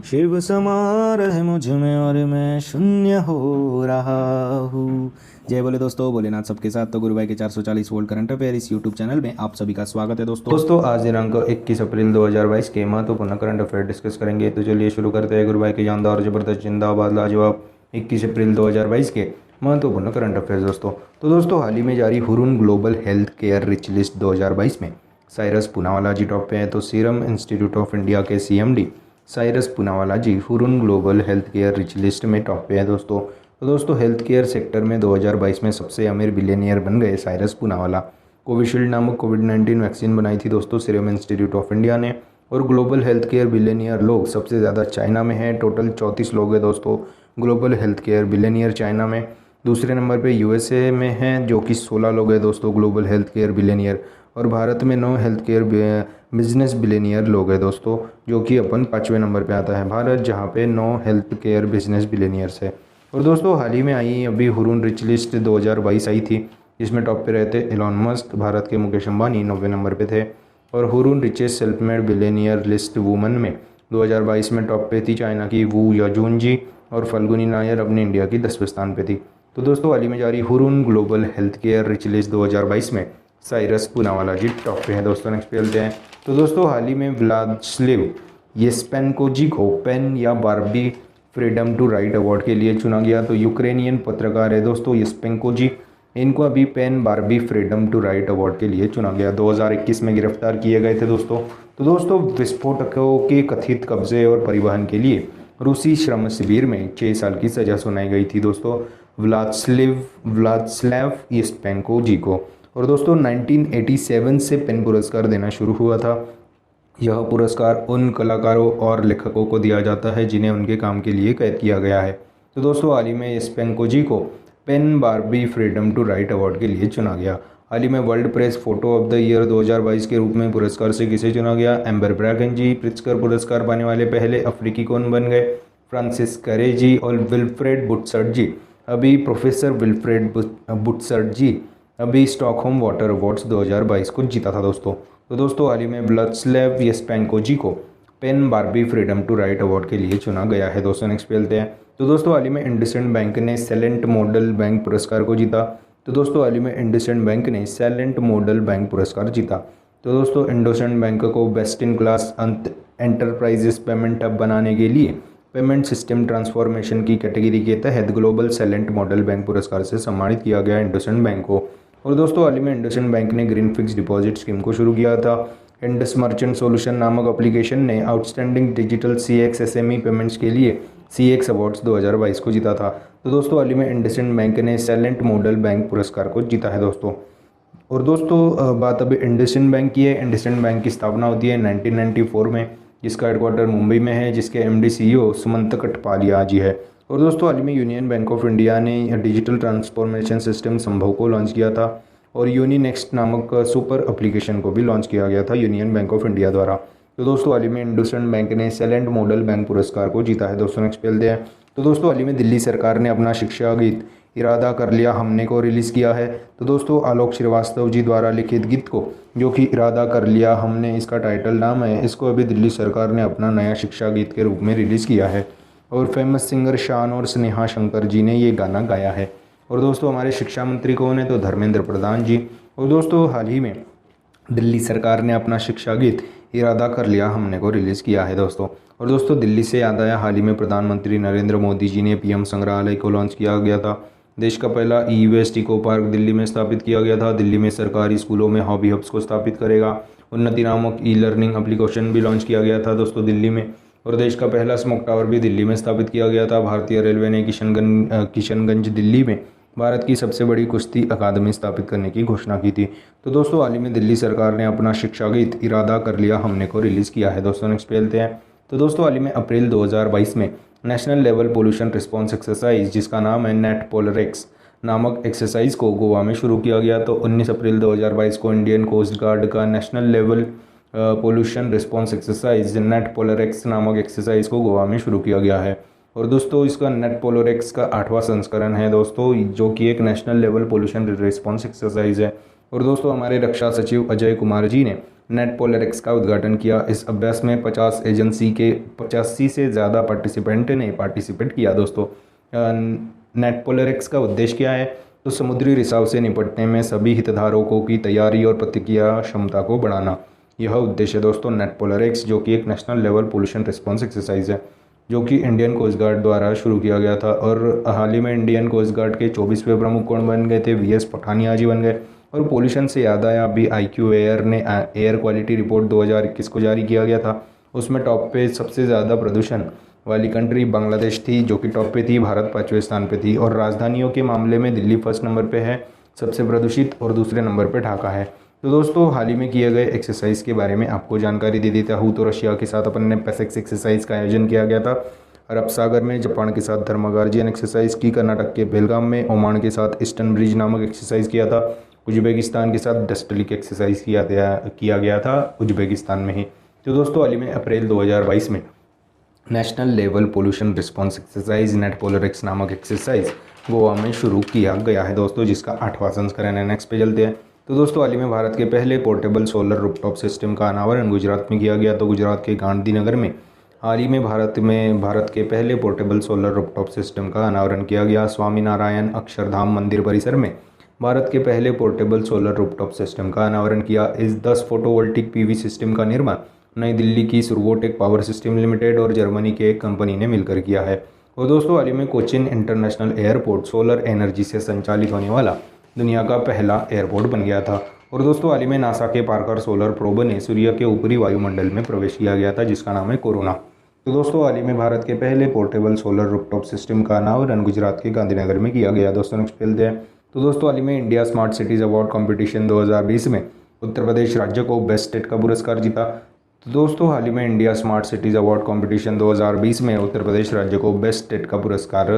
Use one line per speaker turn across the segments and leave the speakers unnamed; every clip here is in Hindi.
शिव समा रहे मुझ में और मैं शून्य हो रहा हूँ। जय बोले दोस्तों, भोलेनाथ सबके साथ। तो गुरु भाई के 440 वोल्ट करंट अफेयर इस यूट्यूब चैनल में आप सभी का स्वागत है दोस्तों आज दिनांक 21 अप्रैल 2022 के महत्वपूर्ण करंट अफेयर डिस्कस करेंगे। तो चलिए शुरू करते हैं गुरु भाई के जानदार और जबरदस्त जिंदाबाद लाजवाब 21 अप्रैल 2022 के महत्वपूर्ण करंट अफेयर दोस्तों हाल ही में जारी Hurun global health care rich list 2022 में साइरस पूनावाला जी टॉप पे हैं। तो सीरम इंस्टीट्यूट ऑफ इंडिया के CMD Cyrus Poonawalla ji Hurun global health care rich list में टॉप पे है दोस्तों हेल्थ केयर सेक्टर में 2022 में सबसे अमीर बिलियनियर बन गए साइरस पूनावाला। कोविशील्ड नामक कोविड-19 वैक्सीन बनाई थी दोस्तों सीरम इंस्टीट्यूट ऑफ इंडिया ने। और ग्लोबल हेल्थ केयर बिलियनियर लोग सबसे ज़्यादा चाइना में हैं, टोटल 34 लोग हैं दोस्तों global health care billionaire China में। दूसरे नंबर पे USA में हैं जो कि 16 लोग हैं दोस्तों ग्लोबल हेल्थ केयर बिलियनियर। और भारत में 9 हेल्थ केयर बिजनेस बिलियनियर लोग हैं दोस्तों, जो कि अपन 5वें नंबर पे आता है भारत, जहाँ पे 9 हेल्थ केयर बिजनेस बिलियनियर्स है। और दोस्तों हाल ही में आई अभी हुरून रिच लिस्ट 2022 आई थी, जिसमें टॉप पे रहते एलॉन मस्क, भारत के मुकेश अंबानी 9वें नंबर पे थे। और Hurun richest self made billionaire list woman में 2022 में टॉप पे थी चाइना की वू याजून जी, और फल्गुनी नायर अपने इंडिया की 10वें स्थान पे थी। तो दोस्तों हाल ही में जारी Hurun global health care rich list 2022 में साइरस पूनावाला जी टॉप पे हैं दोस्तों। नेक्स्ट पे चलते हैं। तो दोस्तों हाल ही में व्लादिस्लाव येस्पेंको को पेन या Barbey freedom to write award के लिए चुना गया। तो यूक्रेनियन पत्रकार है दोस्तों येस्पेंको जी, इनको अभी PEN Barbey freedom to write award के लिए चुना गया। 2021 में गिरफ्तार किए गए थे दोस्तों। तो दोस्तों विस्फोटकों के कथित कब्जे और परिवहन के लिए रूसी श्रम शिविर में 6 साल की सजा सुनाई गई थी दोस्तों व्लादिस्लाव येस्पेंको जी को। और दोस्तों 1987 से पेन पुरस्कार देना शुरू हुआ था। यह पुरस्कार उन कलाकारों और लेखकों को दिया जाता है जिन्हें उनके काम के लिए कैद किया गया है। तो दोस्तों हाल ही में येस्पेंको जी को PEN Barbey freedom to write award के लिए चुना गया। हाल ही में world press photo of the year 2022 के रूप में पुरस्कार से किसे चुना गया? एम्बर ब्रैगन जी प्रिट्जकर पुरस्कार पाने वाले पहले अफ्रीकी कौन बन गए? फ्रांसिस करे जी और विल्फ्रेड बुटसर्ट जी। अभी प्रोफेसर विल्फ्रेड बुटसर्ट जी अभी स्टॉकहोम वाटर अवार्ड्स 2022 को जीता था दोस्तों। तो दोस्तों हाल ही में व्लादिस्लाव येस्पेंको जी को PEN Barbey freedom to write award के लिए चुना गया है दोस्तों। नेक्स्ट पे चलते हैं। तो दोस्तों हाल ही में इंडसइंड बैंक ने सैलेंट मॉडल बैंक पुरस्कार को जीता। तो दोस्तों हाल ही में इंडसइंड बैंक ने सैलेंट मॉडल बैंक पुरस्कार जीता। तो दोस्तों इंडसइंड बैंक को best in class enterprises payment hub बनाने के लिए पेमेंट सिस्टम ट्रांसफॉर्मेशन की कैटेगरी के तहत ग्लोबल सैलेंट मॉडल बैंक पुरस्कार से सम्मानित किया गया इंडसइंड बैंक को। और दोस्तों हाल ही में इंडसइंड बैंक ने ग्रीन फिक्स डिपॉजिट स्कीम को शुरू किया था। इंडस मर्चेंट सॉल्यूशन नामक एप्लीकेशन ने outstanding digital CX SME payments के लिए CX अवार्ड्स 2022 को जीता था। तो दोस्तों हाल ही में इंडसइंड बैंक ने सैलेंट मॉडल बैंक पुरस्कार को जीता है दोस्तों। और दोस्तों बात अभी इंडसइंड बैंक की है। इंडसइंड बैंक की स्थापना होती है 1994 में, जिसका हेडक्वार्टर मुंबई में है, जिसके MD CEO सुमंत कटपालिया जी है। और दोस्तों हाल ही में यूनियन बैंक ऑफ इंडिया ने डिजिटल ट्रांसफॉर्मेशन सिस्टम संभव को लॉन्च किया था। और यूनी नेक्स्ट नामक सुपर एप्लीकेशन को भी लॉन्च किया गया था यूनियन बैंक ऑफ इंडिया द्वारा। तो दोस्तों हाल ही में इंडसइंड बैंक ने सैलेंट मॉडल बैंक पुरस्कार को जीता है दोस्तों। नेक्स्ट चलते हैं। तो दोस्तों हाल ही में दिल्ली सरकार ने अपना शिक्षा गीत इरादा कर लिया हमने को रिलीज़ किया है। तो दोस्तों आलोक श्रीवास्तव जी द्वारा लिखित गीत को, जो कि इरादा कर लिया हमने इसका टाइटल नाम है, इसको अभी दिल्ली सरकार ने अपना नया शिक्षा गीत के रूप में रिलीज़ किया है। और फेमस सिंगर शान और स्नेहा शंकर जी ने ये गाना गाया है। और दोस्तों हमारे शिक्षा मंत्री कौन है? तो धर्मेंद्र प्रधान जी। और दोस्तों हाल ही में दिल्ली सरकार ने अपना शिक्षा गीत इरादा कर लिया हमने को रिलीज़ किया है दोस्तों। और दोस्तों दिल्ली से याद आया, हाल ही में प्रधानमंत्री नरेंद्र मोदी जी ने PM संग्रहालय को लॉन्च किया गया था। देश का पहला ई-वेस्ट इको पार्क दिल्ली में स्थापित किया गया था। दिल्ली में सरकारी स्कूलों में हॉबी हब्स को स्थापित करेगा। उन्नति नामक ई-लर्निंग एप्लीकेशन भी लॉन्च किया गया था दोस्तों दिल्ली में। और देश का पहला स्मोक टावर भी दिल्ली में स्थापित किया गया था। भारतीय रेलवे ने किशनगंज दिल्ली में भारत की सबसे बड़ी कुश्ती अकादमी स्थापित करने की घोषणा की थी। तो दोस्तों हाल ही में दिल्ली सरकार ने अपना शिक्षा गीत इरादा कर लिया हमने को रिलीज़ किया है दोस्तों। नेक्स्ट पे चलते हैं। तो दोस्तों हाल ही में अप्रैल 2022 में national level pollution response exercise, जिसका नाम है नेट पोलरेक्स नामक एक्सरसाइज को गोवा में शुरू किया गया। तो 19 अप्रैल 2022 को इंडियन कोस्ट गार्ड का national level pollution response exercise NATPOLREX नामक एक्सरसाइज को गोवा में शुरू किया गया है। और दोस्तों इसका नेट पोलरेक्स का 8वां संस्करण है दोस्तों, जो कि एक national level pollution response exercise है। और दोस्तों हमारे रक्षा सचिव अजय कुमार जी ने नेट पोलर एक्स का उद्घाटन किया। इस अभ्यास में 50 एजेंसी के 85 से ज़्यादा पार्टिसिपेंट ने पार्टिसिपेट किया। दोस्तों नेट पोलर एक्स का उद्देश्य क्या है? तो समुद्री रिसाव से निपटने में सभी हितधारकों की तैयारी और प्रतिक्रिया क्षमता को बढ़ाना, यह उद्देश्य है दोस्तों नेट पोलर एक्स, जो कि एक national level pollution response exercise है, जो कि इंडियन कोस्ट गार्ड द्वारा शुरू किया गया था। और हाल ही में इंडियन कोस्ट गार्ड के 24वें प्रमुख कौन बन गए थे? वीएस पठानिया जी बन गए। और पोल्यूशन से याद आया, अभी IQ एयर ने एयर क्वालिटी रिपोर्ट 2021 को जारी किया गया था। उसमें टॉप पे सबसे ज़्यादा प्रदूषण वाली कंट्री बांग्लादेश थी, जो कि टॉप पे थी। भारत 5वें स्थान पे थी। और राजधानियों के मामले में दिल्ली फर्स्ट नंबर पे है सबसे प्रदूषित, और दूसरे नंबर पे ढाका है। तो दोस्तों हाल ही में किए गए एक्सरसाइज के बारे में आपको जानकारी दे देता हूँ। तो रशिया के साथ अपन ने पैसेक्स एक्सरसाइज का आयोजन किया गया था। अरब सागर में जापान के साथ थर्मागार्जियन एक्सरसाइज की, कर्नाटक के बेलगाम में ओमान के साथ ईस्टर्न ब्रिज नामक एक्सरसाइज किया था, उज्बेकिस्तान के साथ डस्टलिक एक्सरसाइज किया गया था उज्बेकिस्तान में ही। तो दोस्तों हाल ही में अप्रैल 2022 में national level pollution response exercise net polar x नामक एक्सरसाइज गोवा में शुरू किया गया है दोस्तों, जिसका 8वां संस्करण है। नेक्स्ट पे चलते हैं। तो दोस्तों हाल ही में भारत के पहले पोर्टेबल सोलर रूफटॉप सिस्टम का अनावरण गुजरात में किया गया। तो गुजरात के गांधीनगर में हाल ही में भारत के पहले पोर्टेबल सोलर रूफटॉप सिस्टम का अनावरण किया गया। स्वामीनारायण अक्षरधाम मंदिर परिसर में भारत के पहले पोर्टेबल सोलर रूफटॉप सिस्टम का अनावरण किया। इस 10 फोटोवोल्टिक PV सिस्टम का निर्माण नई दिल्ली की सुरवोटेक पावर सिस्टम लिमिटेड और जर्मनी के एक कंपनी ने मिलकर किया है। और दोस्तों हाल ही में Cochin international airport solar energy से संचालित होने वाला दुनिया का पहला एयरपोर्ट बन गया था। और दोस्तों हाल ही में नासा के पार्कर सोलर प्रोब ने सूर्य के ऊपरी वायुमंडल में प्रवेश किया गया था, जिसका नाम है कोरोना। तो दोस्तों हाल ही में भारत के पहले पोर्टेबल सोलर रूफटॉप सिस्टम का अनावरण गुजरात के गांधीनगर में किया गया। दोस्तों नेक्स्ट चलते हैं। तो दोस्तों हाल ही में India smart cities award competition 2020 में उत्तर प्रदेश राज्य को बेस्ट स्टेट का पुरस्कार जीता। तो दोस्तों हाल ही में India smart cities award competition 2020 में उत्तर प्रदेश राज्य को बेस्ट स्टेट का पुरस्कार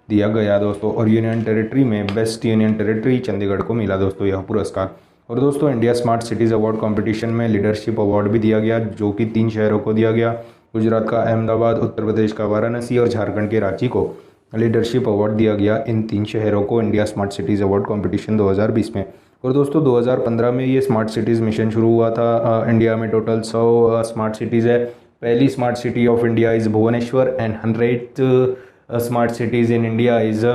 दिया गया दोस्तों। और यूनियन टेरिटरी में बेस्ट यूनियन टेरिटरी चंडीगढ़ को मिला दोस्तों यह पुरस्कार। और दोस्तों India smart cities award competition में लीडरशिप अवार्ड भी दिया गया, जो कि 3 शहरों को दिया गया। गुजरात का अहमदाबाद, उत्तर प्रदेश का वाराणसी और झारखंड के रांची को लीडरशिप अवार्ड दिया गया। इन 3 शहरों को India smart cities award competition 2020 में। और दोस्तों 2015 में ये स्मार्ट सिटीज़ मिशन शुरू हुआ था। इंडिया में टोटल 100 स्मार्ट सिटीज़ है। पहली smart city of India is Bhubaneswar and 100th smart cities in India is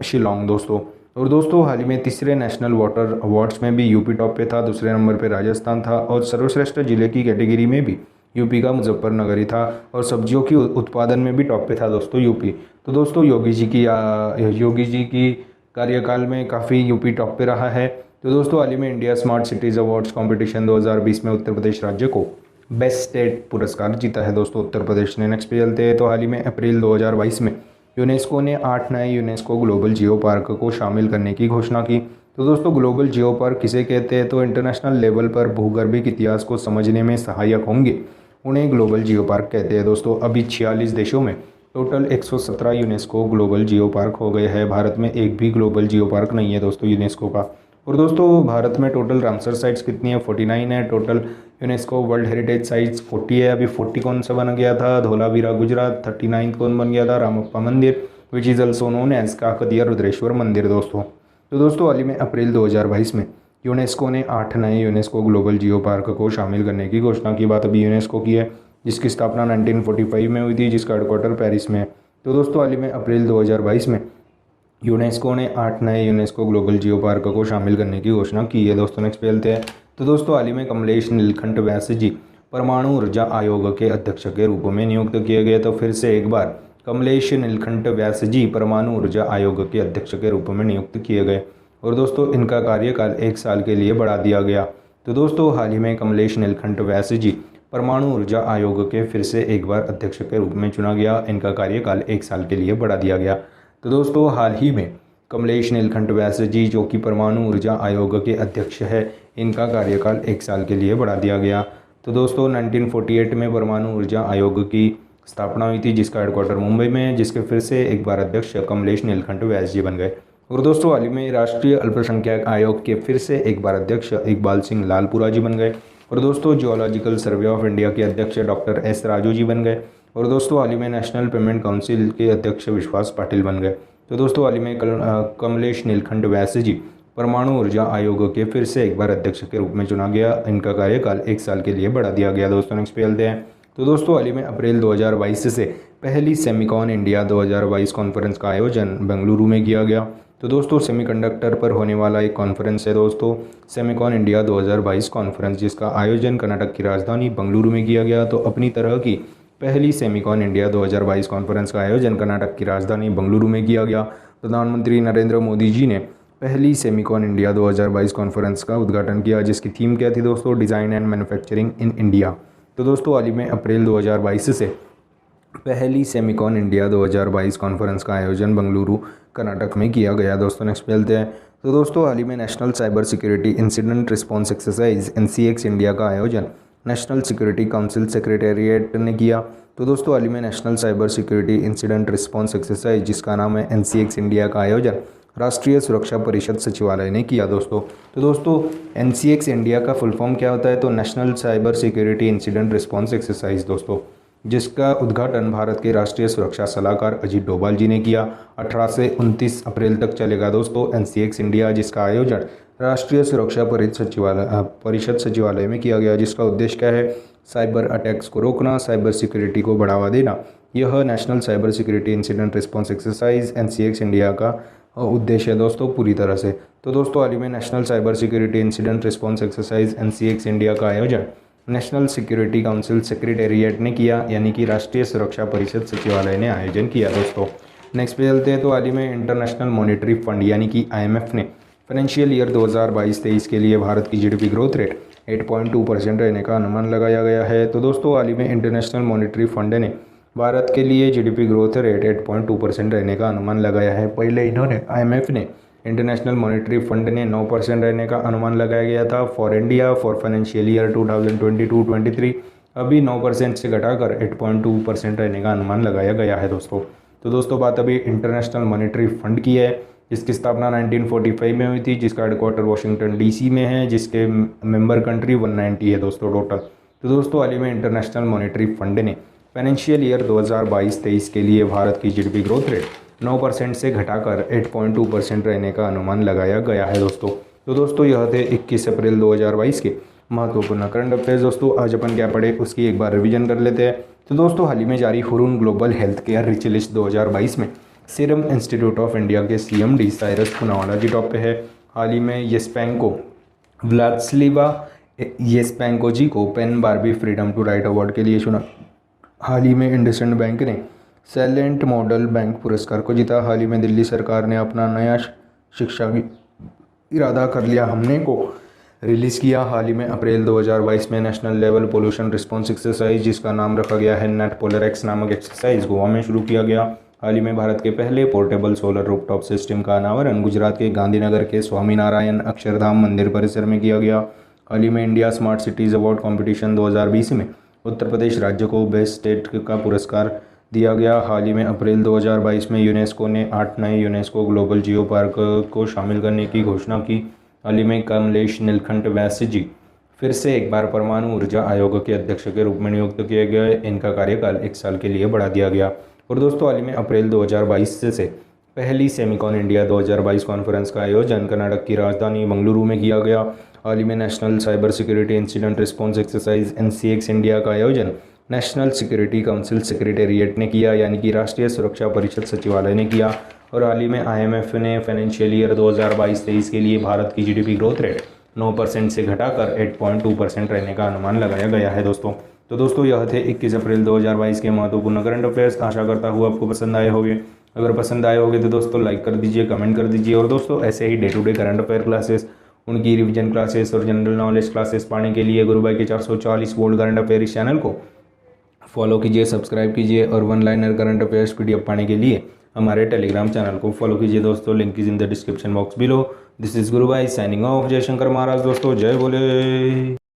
Shillong दोस्तों। और दोस्तों हाल ही में तीसरे नेशनल वाटर अवार्ड्स में भी यूपी टॉप पे था, दूसरे नंबर पे राजस्थान था। और सर्वश्रेष्ठ जिले की कैटेगरी में भी यूपी का मुजफ्फरनगर ही था। और सब्जियों की उत्पादन में भी टॉप पे था दोस्तों यूपी। तो दोस्तों योगी जी की कार्यकाल में काफ़ी यूपी टॉप पे रहा है। तो दोस्तों हाल ही में India smart cities awards competition 2020 में उत्तर प्रदेश राज्य को बेस्ट स्टेट पुरस्कार जीता है दोस्तों उत्तर प्रदेश ने। नेक्स्ट पे चलते हैं। तो हाल ही में अप्रैल 2022 में यूनेस्को ने 8 नए यूनेस्को ग्लोबल जियो पार्क को शामिल करने की घोषणा की। तो दोस्तों ग्लोबल जियो पार्क किसे कहते हैं? तो इंटरनेशनल लेवल पर भूगर्भिक इतिहास को समझने में सहायक होंगे, उन्हें ग्लोबल जियो पार्क कहते हैं दोस्तों। अभी 46 देशों में total 117 UNESCO global geo park हो गए हैं। भारत में एक भी ग्लोबल जियो पार्क नहीं है दोस्तों यूनेस्को का। और दोस्तों भारत में टोटल रामसर साइट्स कितनी है? 49 है। Total UNESCO world heritage sites 40 है। अभी 40 कौन सा बन गया था? धोलावीरा गुजरात। 39 कौन बन गया था? रामप्पा मंदिर, which is also known as Kakatiya Rudreshwara मंदिर दोस्तों। तो दोस्तों हाल ही में अप्रैल 2022 में यूनेस्को ने 8 नए यूनेस्को ग्लोबल जियो पार्क को शामिल करने की घोषणा की। बात अभी यूनेस्को की है, जिसकी स्थापना 1945 में हुई थी, जिसका हेडक्वार्टर पेरिस में है। तो दोस्तों हाल ही में अप्रैल 2022 में यूनेस्को ने 8 नए यूनेस्को ग्लोबल जियो पार्क को शामिल करने की घोषणा की है दोस्तों। नेक्स्ट पे चलते हैं। तो दोस्तों हाल ही में कमलेश नीलकंठ व्यास जी परमाणु ऊर्जा आयोग के अध्यक्ष के रूप में नियुक्त किए गए। तो फिर से एक बार कमलेश नीलकंठ व्यास जी परमाणु ऊर्जा आयोग के अध्यक्ष के रूप में नियुक्त किए गए। और दोस्तों इनका कार्यकाल 1 साल के लिए बढ़ा दिया गया। तो दोस्तों हाल ही में कमलेश नीलकंठ व्यास जी परमाणु ऊर्जा आयोग के फिर से एक बार अध्यक्ष के रूप में चुना गया। इनका कार्यकाल 1 साल के लिए बढ़ा दिया गया। तो दोस्तों हाल ही में कमलेश नीलकंठ व्यास जी, जो कि परमाणु ऊर्जा आयोग के अध्यक्ष है, इनका कार्यकाल 1 साल के लिए बढ़ा दिया गया। तो दोस्तों 1948 में परमाणु ऊर्जा आयोग की स्थापना हुई थी, जिसका हेडक्वार्टर मुंबई में है, जिसके फिर से एक बार अध्यक्ष कमलेश नीलकंठ व्यास जी बन गए। और दोस्तों हाल ही में राष्ट्रीय अल्पसंख्यक आयोग के फिर से एक बार अध्यक्ष इकबाल सिंह लालपुरा जी बन गए। और दोस्तों जियोलॉजिकल सर्वे ऑफ इंडिया के अध्यक्ष डॉक्टर एस राजू जी बन गए। और दोस्तों हाल ही में नेशनल पेमेंट काउंसिल के अध्यक्ष विश्वास पाटिल बन गए। तो दोस्तों हाल ही में कमलेश नीलकंठ व्यास जी परमाणु ऊर्जा आयोग के फिर से एक बार अध्यक्ष के रूप में चुना गया। इनका कार्यकाल 1 साल के लिए बढ़ा दिया गया। दोस्तों नेक्स्ट पे चलते हैं। तो दोस्तों हाल ही में अप्रैल 2022 से पहली सेमिकॉन इंडिया 2022 कॉन्फ्रेंस का आयोजन बेंगलुरु में किया गया। तो दोस्तों सेमीकंडक्टर पर होने वाला एक कॉन्फ्रेंस है दोस्तों, सेमिकॉन इंडिया 2022 कॉन्फ्रेंस, जिसका आयोजन कर्नाटक की राजधानी बेंगलुरु में किया गया। तो अपनी तरह की पहली सेमिकॉन इंडिया 2022 कॉन्फ्रेंस का आयोजन कर्नाटक की राजधानी बेंगलुरु में किया गया। प्रधानमंत्री नरेंद्र मोदी जी ने पहली सेमिकॉन इंडिया 2022 कॉन्फ्रेंस का उद्घाटन किया, जिसकी थीम क्या थी दोस्तों, design and manufacturing in India. तो दोस्तों हाल ही में अप्रैल 2022 से पहली सेमिकॉन इंडिया 2022 कॉन्फ्रेंस का आयोजन बेंगलुरु कर्नाटक में किया गया। दोस्तों नेक्स्ट चलते हैं। तो दोस्तों हाल ही में national cyber security incident response exercise NCX India का आयोजन नेशनल सिक्योरिटी काउंसिल सेक्रेटेरिएट ने किया। तो दोस्तों हाल ही में national cyber security incident response exercise, जिसका नाम है NCX इंडिया का आयोजन राष्ट्रीय सुरक्षा परिषद सचिवालय ने किया। तो दोस्तों NCX इंडिया का फुल फॉर्म क्या होता है, तो national cyber security incident response exercise दोस्तों, जिसका उद्घाटन भारत के राष्ट्रीय सुरक्षा सलाहकार अजीत डोभाल जी ने किया। 18 से 29 अप्रैल तक चलेगा दोस्तों NCX इंडिया, जिसका आयोजन राष्ट्रीय सुरक्षा परिषद सचिवालय में किया गया, जिसका उद्देश्य क्या है, साइबर अटैक्स को रोकना, साइबर सिक्योरिटी को बढ़ावा देना। यह national cyber security incident response exercise NCX India का उद्देश्य है दोस्तों पूरी तरह से। तो दोस्तों हाल ही में national cyber security incident response exercise NCX India का आयोजन नेशनल सिक्योरिटी काउंसिल सेक्रेटेरिएट ने किया, यानी कि राष्ट्रीय सुरक्षा परिषद सचिवालय ने आयोजन किया दोस्तों। नेक्स्ट पे चलते हैं। तो हाल ही में इंटरनेशनल मॉनेटरी फंड यानी कि IMF ने फाइनेंशियल ईयर 2022-23 के लिए भारत की GDP ग्रोथ रेट 8.2% रहने का अनुमान लगाया गया है। तो दोस्तों हाल ही में इंटरनेशनल मॉनेटरी फंड ने भारत के लिए GDP ग्रोथ रेट 8.2% रहने का अनुमान लगाया है। पहले इन्होंने IMF ने इंटरनेशनल मॉनेटरी फंड ने 9% रहने का अनुमान लगाया गया था for India for financial year 2022-23। अभी 9% से घटाकर 8.2% रहने का अनुमान लगाया गया है दोस्तों। तो दोस्तों बात अभी इंटरनेशनल मॉनेटरी फंड की है, जिसकी स्थापना 1945 में हुई थी, जिसका हेडक्वार्टर वाशिंगटन DC में है, जिसके मेंबर कंट्री 190 है दोस्तों टोटल। तो दोस्तों हाल ही में इंटरनेशनल मॉनेटरी फंड ने फाइनेंशियल ईयर 2022-23 के लिए भारत की GDP ग्रोथ रेट 9% से घटाकर 8.2% रहने का अनुमान लगाया गया है दोस्तों। तो दोस्तों यह थे 21 अप्रैल 2022 के महत्वपूर्ण करंट अफेयर्स। दोस्तों आज अपन क्या पढ़े उसकी एक बार रिवीजन कर लेते हैं। तो दोस्तों हाल ही में जारी Hurun global health care rich list 2022 में सीरम इंस्टीट्यूट ऑफ इंडिया के CMD साइरस पूनावाला जी टॉप पे है। हाल ही में येस्पेंको व्लादिस्लावा येस्पेंको जी को PEN Barbey freedom to write award के लिए चुना। हाल ही में इंडसइंड बैंक ने सैलेंट मॉडल बैंक पुरस्कार को जीता। हाल ही में दिल्ली सरकार ने अपना नया शिक्षा इरादा कर लिया हमने को रिलीज़ किया। हाल ही में अप्रैल 2022 में national level pollution response exercise, जिसका नाम रखा गया है नेट पोलर एक्स नामक एक्सरसाइज, गोवा में शुरू किया गया। हाल ही में भारत के पहले पोर्टेबल सोलर रूफटॉप सिस्टम का अनावरण गुजरात के गांधीनगर के स्वामीनारायण अक्षरधाम मंदिर परिसर में किया गया। हाल ही में India smart cities award competition 2020 में उत्तर प्रदेश राज्य को बेस्ट स्टेट का पुरस्कार दिया गया। हाल ही में अप्रैल 2022 में यूनेस्को ने 8 नए यूनेस्को ग्लोबल जियो पार्क को शामिल करने की घोषणा की। हाल ही में कमलेश नीलकंठ वैश्य जी फिर से एक बार परमाणु ऊर्जा आयोग के अध्यक्ष के रूप में नियुक्त किए गए। इनका कार्यकाल 1 साल के लिए बढ़ा दिया गया। और दोस्तों हाल ही में अप्रैल 2022 से पहली सेमिकॉन इंडिया 2022 कॉन्फ्रेंस का आयोजन कर्नाटक की राजधानी बेंगलुरु में किया गया। हाल ही में national cyber security incident response exercise NCX India का आयोजन नेशनल सिक्योरिटी काउंसिल सेक्रेटेरिएट ने किया, यानी कि राष्ट्रीय सुरक्षा परिषद सचिवालय ने किया। और हाल ही में IMF ने फाइनेंशियल ईयर 2022-23 के लिए भारत की GDP ग्रोथ रेट 9% से घटाकर 8.2% रहने का अनुमान लगाया गया है दोस्तों। तो दोस्तों यह थे 21 अप्रैल 2022 के महत्वपूर्ण करंट अफेयर्स। आशा करता हूँ आपको पसंद आए होंगे। अगर पसंद आए होंगे तो दोस्तों लाइक कर दीजिए, कमेंट कर दीजिए। और दोस्तों ऐसे ही day to day current affair classes, उनकी रिवीजन क्लासेस और जनरल नॉलेज क्लासेस पाने के लिए गुरु भाई के 440 वोल्ट करंट अफेयर इस चैनल को फॉलो कीजिए, सब्सक्राइब कीजिए। और one liner current affairs PDF पाने के लिए हमारे टेलीग्राम चैनल को फॉलो कीजिए दोस्तों। Link is in the description box below. This is गुरु भाई साइनिंग ऑफ। जय शंकर महाराज दोस्तों, जय बोले।